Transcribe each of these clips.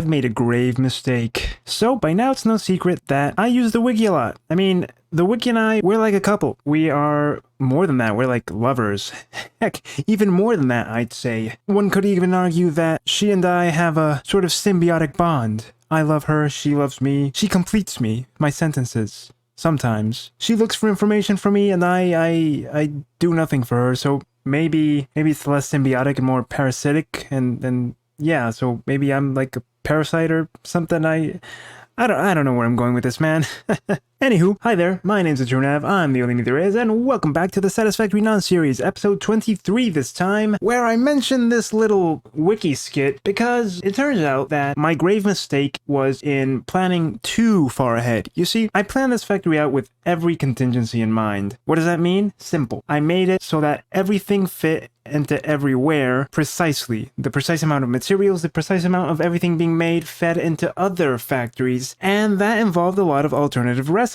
I've made a grave mistake. So by now it's no secret that I use the wiki a lot. I mean, the wiki and I, we're like a couple. We are more than that, we're like lovers. Heck, even more than that, I'd say. One could even argue that she and I have a sort of symbiotic bond. I love her, she loves me, she completes me, my sentences. Sometimes. She looks for information from me and I do nothing for her, so maybe it's less symbiotic and more parasitic and yeah, so maybe I'm like a parasite or something. I don't know where I'm going with this, man. Anywho, hi there, my name's TheTrueNev, I'm the only me there is, and welcome back to the Satisfactory non-series, episode 23 this time, where I mentioned this little wiki skit because it turns out that my grave mistake was in planning too far ahead. You see, I planned this factory out with every contingency in mind. What does that mean? Simple. I made it so that everything fit into everywhere precisely. The precise amount of materials, the precise amount of everything being made fed into other factories, and that involved a lot of alternative recipes.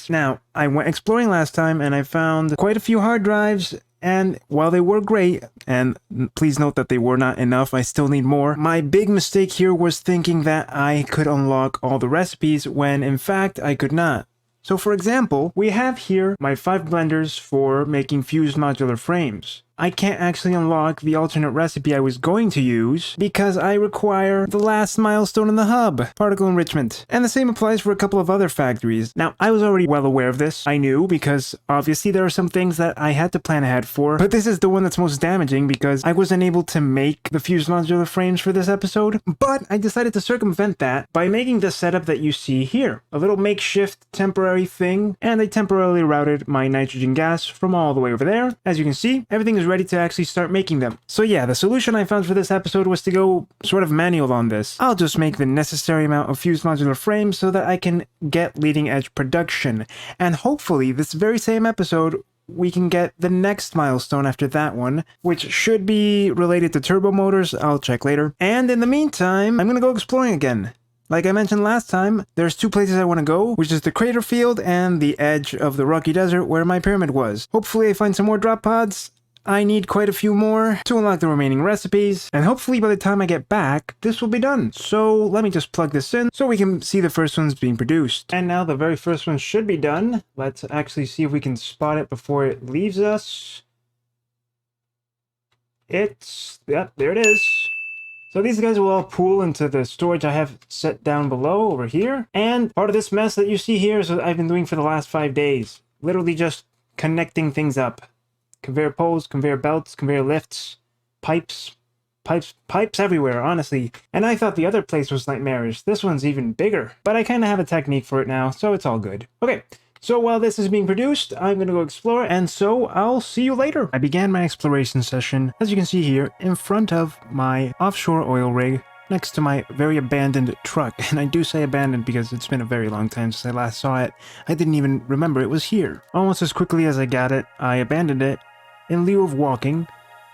Now, I went exploring last time and I found quite a few hard drives, and while they were great, and please note that they were not enough, I still need more, my big mistake here was thinking that I could unlock all the recipes when in fact I could not. So for example, we have here my 5 blenders for making fused modular frames. I can't actually unlock the alternate recipe I was going to use because I require the last milestone in the hub, particle enrichment. And the same applies for a couple of other factories. Now, I was already well aware of this. I knew because obviously there are some things that I had to plan ahead for, but this is the one that's most damaging because I wasn't able to make the fused modular frames for this episode, but I decided to circumvent that by making the setup that you see here. A little makeshift temporary thing, and I temporarily routed my nitrogen gas from all the way over there. As you can see, everything is ready to actually start making them. So yeah, the solution I found for this episode was to go sort of manual on this. I'll just make the necessary amount of fused modular frames so that I can get leading edge production. And hopefully this very same episode we can get the next milestone after that one, which should be related to turbo motors. I'll check later. And in the meantime, I'm gonna go exploring again. Like I mentioned last time, there's 2 places I want to go, which is the crater field and the edge of the rocky desert where my pyramid was. Hopefully I find some more drop pods. I need quite a few more to unlock the remaining recipes, and hopefully by the time I get back, this will be done. So let me just plug this in so we can see the first ones being produced. And now the very first one should be done. Let's actually see if we can spot it before it leaves us. Yep, there it is. So these guys will all pool into the storage I have set down below over here. And part of this mess that you see here is what I've been doing for the last 5 days. Literally just connecting things up. Conveyor poles, conveyor belts, conveyor lifts, pipes everywhere, honestly. And I thought the other place was nightmarish. This one's even bigger. But I kind of have a technique for it now, so it's all good. Okay, so while this is being produced, I'm going to go explore, and so I'll see you later. I began my exploration session, as you can see here, in front of my offshore oil rig, next to my very abandoned truck. And I do say abandoned because it's been a very long time since I last saw it. I didn't even remember it was here. Almost as quickly as I got it, I abandoned it in lieu of walking,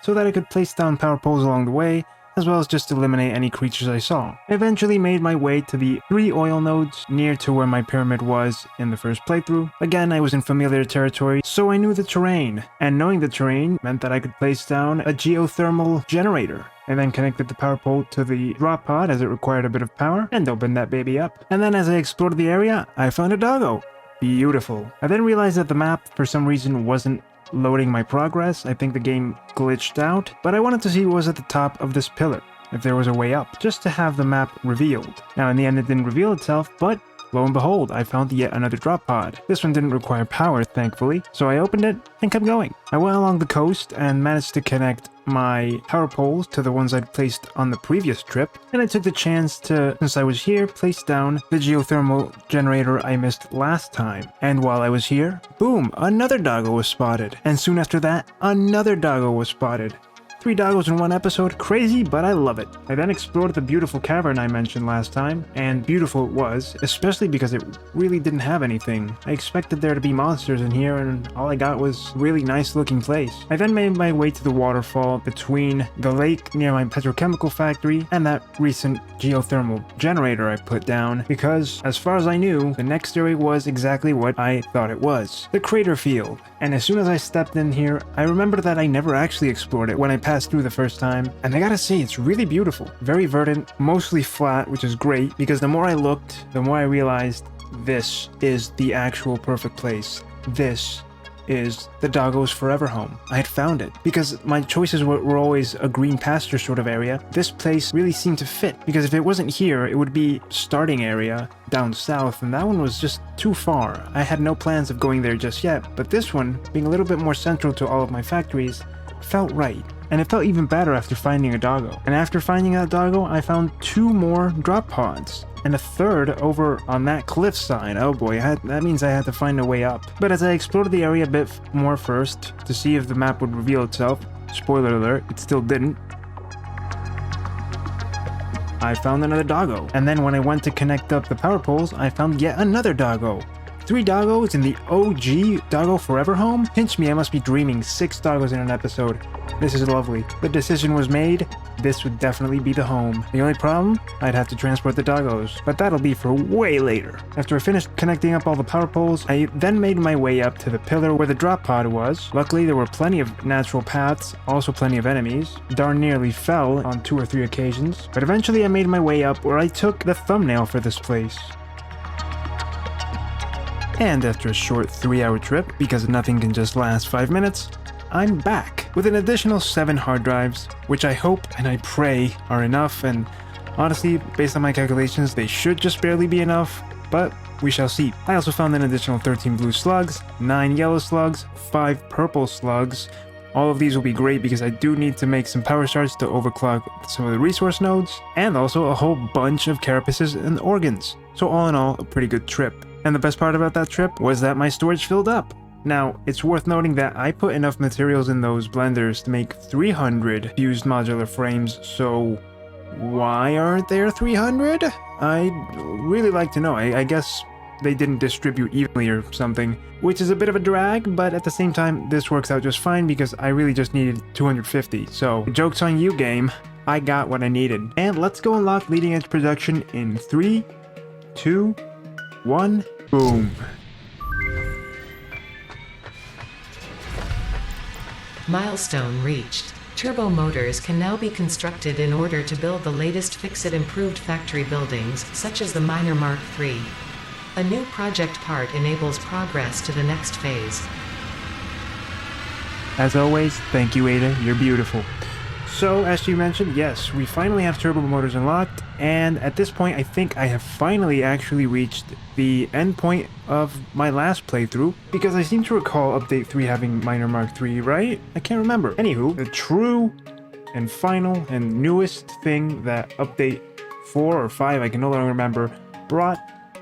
so that I could place down power poles along the way, as well as just eliminate any creatures I saw. I eventually made my way to the 3 oil nodes near to where my pyramid was in the first playthrough. Again, I was in familiar territory, so I knew the terrain, and knowing the terrain meant that I could place down a geothermal generator. I then connected the power pole to the drop pod as it required a bit of power, and opened that baby up. And then as I explored the area, I found a doggo. Beautiful. I then realized that the map, for some reason, wasn't loading my progress. I think the game glitched out, but I wanted to see what was at the top of this pillar, if there was a way up, just to have the map revealed. Now in the end it didn't reveal itself, but lo and behold, I found yet another drop pod. This one didn't require power, thankfully, so I opened it and kept going. I went along the coast and managed to connect my power poles to the ones I'd placed on the previous trip, and I took the chance to, since I was here, place down the geothermal generator I missed last time. And while I was here, boom, another doggo was spotted. And soon after that, another doggo was spotted. 3 doggos in one episode, crazy, but I love it. I then explored the beautiful cavern I mentioned last time, and beautiful it was, especially because it really didn't have anything. I expected there to be monsters in here, and all I got was a really nice looking place. I then made my way to the waterfall between the lake near my petrochemical factory and that recent geothermal generator I put down, because as far as I knew, the next area was exactly what I thought it was, the crater field. And as soon as I stepped in here, I remembered that I never actually explored it when I passed passed through the first time, and I gotta say, it's really beautiful. Very verdant, mostly flat, which is great, because the more I looked, the more I realized this is the actual perfect place. This is the Doggo's forever home. I had found it. Because my choices were always a green pasture sort of area, this place really seemed to fit. Because if it wasn't here, it would be starting area down south, and that one was just too far. I had no plans of going there just yet, but this one, being a little bit more central to all of my factories, felt right. And it felt even better after finding a Doggo. And after finding that Doggo, I found 2 more drop pods. And a third over on that cliffside. Oh boy, that means I had to find a way up. But as I explored the area a bit more first, to see if the map would reveal itself, spoiler alert, it still didn't, I found another Doggo. And then when I went to connect up the power poles, I found yet another Doggo. 3 Doggos in the OG Doggo Forever home? Pinch me, I must be dreaming. 6 Doggos in an episode. This is lovely. The decision was made. This would definitely be the home. The only problem? I'd have to transport the Doggos, but that'll be for way later. After I finished connecting up all the power poles, I then made my way up to the pillar where the drop pod was. Luckily, there were plenty of natural paths, also plenty of enemies. Darn nearly fell on 2 or 3 occasions, but eventually I made my way up where I took the thumbnail for this place. And after a short 3-hour trip, because nothing can just last 5 minutes, I'm back with an additional 7 hard drives, which I hope and I pray are enough, and honestly, based on my calculations, they should just barely be enough, but we shall see. I also found an additional 13 blue slugs, 9 yellow slugs, 5 purple slugs. All of these will be great because I do need to make some power shards to overclock some of the resource nodes, and also a whole bunch of carapaces and organs. So all in all, a pretty good trip. And the best part about that trip was that my storage filled up. Now, it's worth noting that I put enough materials in those blenders to make 300 fused modular frames, so why aren't there 300? I'd really like to know. I guess they didn't distribute evenly or something, which is a bit of a drag, but at the same time, this works out just fine because I really just needed 250. So, joke's on you, game. I got what I needed. And let's go unlock leading edge production in 3, 2, 1, boom. Milestone reached. Turbo motors can now be constructed in order to build the latest Fix-It improved factory buildings, such as the Miner Mark III. A new project part enables progress to the next phase. As always, thank you, Ada. You're beautiful. So, as you mentioned, yes, we finally have turbo motors unlocked, and at this point, I think I have finally actually reached the end point of my last playthrough, because I seem to recall Update 3 having Miner Mark III, right? I can't remember. Anywho, the true and final and newest thing that Update 4 or 5, I can no longer remember, brought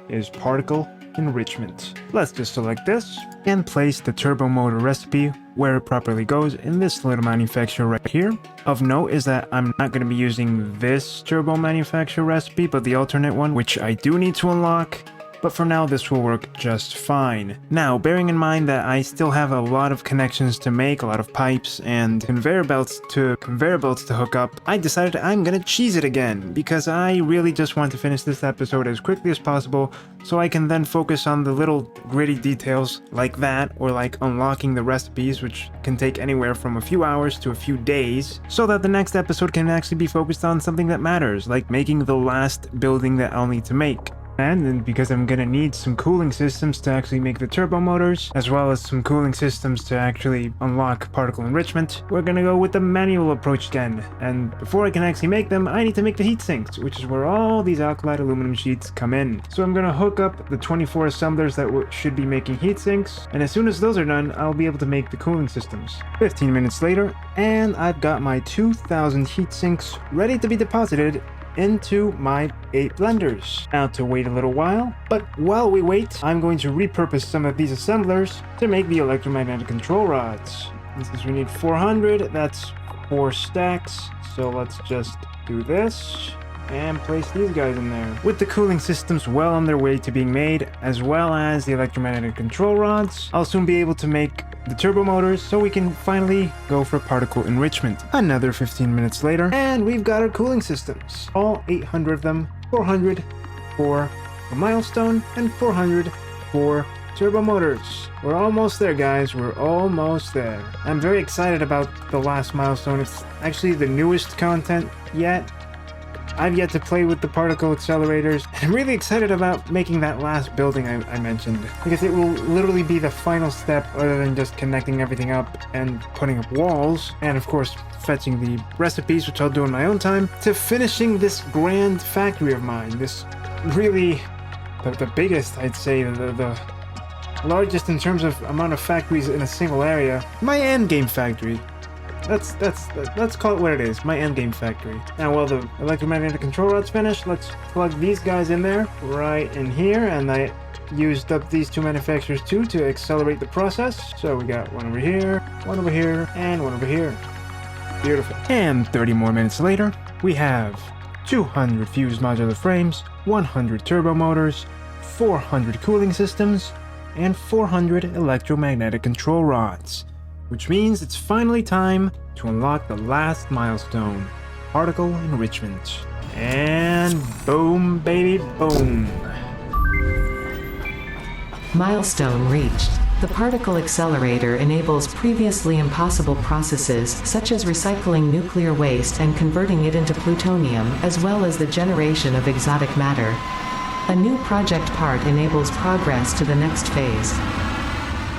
is particle enrichment. Let's just select this and place the turbo motor recipe where it properly goes in this little manufacturer right here. Of note is that I'm not going to be using this turbo manufacturer recipe, but the alternate one, which I do need to unlock. But for now, this will work just fine. Now, bearing in mind that I still have a lot of connections to make, a lot of pipes and conveyor belts to hook up, I decided I'm gonna cheese it again, because I really just want to finish this episode as quickly as possible, so I can then focus on the little gritty details like that, or like unlocking the recipes, which can take anywhere from a few hours to a few days, so that the next episode can actually be focused on something that matters, like making the last building that I'll need to make. And then because I'm gonna need some cooling systems to actually make the turbo motors, as well as some cooling systems to actually unlock particle enrichment, we're gonna go with the manual approach again. And before I can actually make them, I need to make the heat sinks, which is where all these alkylate aluminum sheets come in. So I'm gonna hook up the 24 assemblers that should be making heat sinks, and as soon as those are done, I'll be able to make the cooling systems. 15 minutes later, and I've got my 2,000 heat sinks ready to be deposited into my 8 blenders. Now to wait a little while, but while we wait, I'm going to repurpose some of these assemblers to make the electromagnetic control rods. And since we need 400, that's 4 stacks, so let's just do this and place these guys in there. With the cooling systems well on their way to being made, as well as the electromagnetic control rods, I'll soon be able to make the turbo motors so we can finally go for particle enrichment. Another 15 minutes later, and we've got our cooling systems. All 800 of them, 400 for the milestone and 400 for turbo motors. We're almost there, guys. We're almost there. I'm very excited about the last milestone. It's actually the newest content yet. I've yet to play with the particle accelerators. I'm really excited about making that last building I mentioned, because it will literally be the final step other than just connecting everything up and putting up walls, and of course fetching the recipes, which I'll do in my own time, to finishing this grand factory of mine. This really, the biggest, I'd say, the largest in terms of amount of factories in a single area. My endgame factory. Let's call it what it is, my endgame factory. Now, while the electromagnetic control rod's finished, let's plug these guys in there, right in here, and I used up these two manufacturers too to accelerate the process. So we got one over here, and one over here. Beautiful. And 30 more minutes later, we have 200 fused modular frames, 100 turbo motors, 400 cooling systems, and 400 electromagnetic control rods. Which means it's finally time to unlock the last milestone, particle enrichment. And boom, baby, boom. Milestone reached. The particle accelerator enables previously impossible processes such as recycling nuclear waste and converting it into plutonium, as well as the generation of exotic matter. A new project part enables progress to the next phase.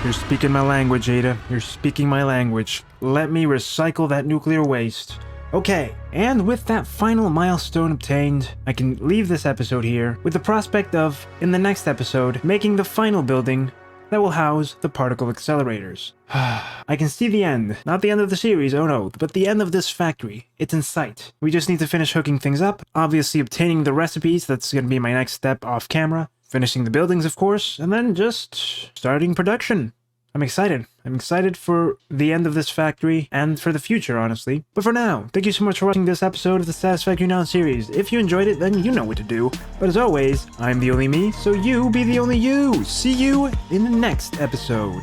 You're speaking my language, Ada. You're speaking my language. Let me recycle that nuclear waste. Okay, and with that final milestone obtained, I can leave this episode here with the prospect of, in the next episode, making the final building that will house the particle accelerators. I can see the end. Not the end of the series, oh no, but the end of this factory. It's in sight. We just need to finish hooking things up, obviously obtaining the recipes, that's gonna be my next step off camera. Finishing the buildings, of course, and then just starting production. I'm excited. I'm excited for the end of this factory and for the future, honestly. But for now, thank you so much for watching this episode of the Satisfactory Now series. If you enjoyed it, then you know what to do. But as always, I'm the only me, so you be the only you. See you in the next episode.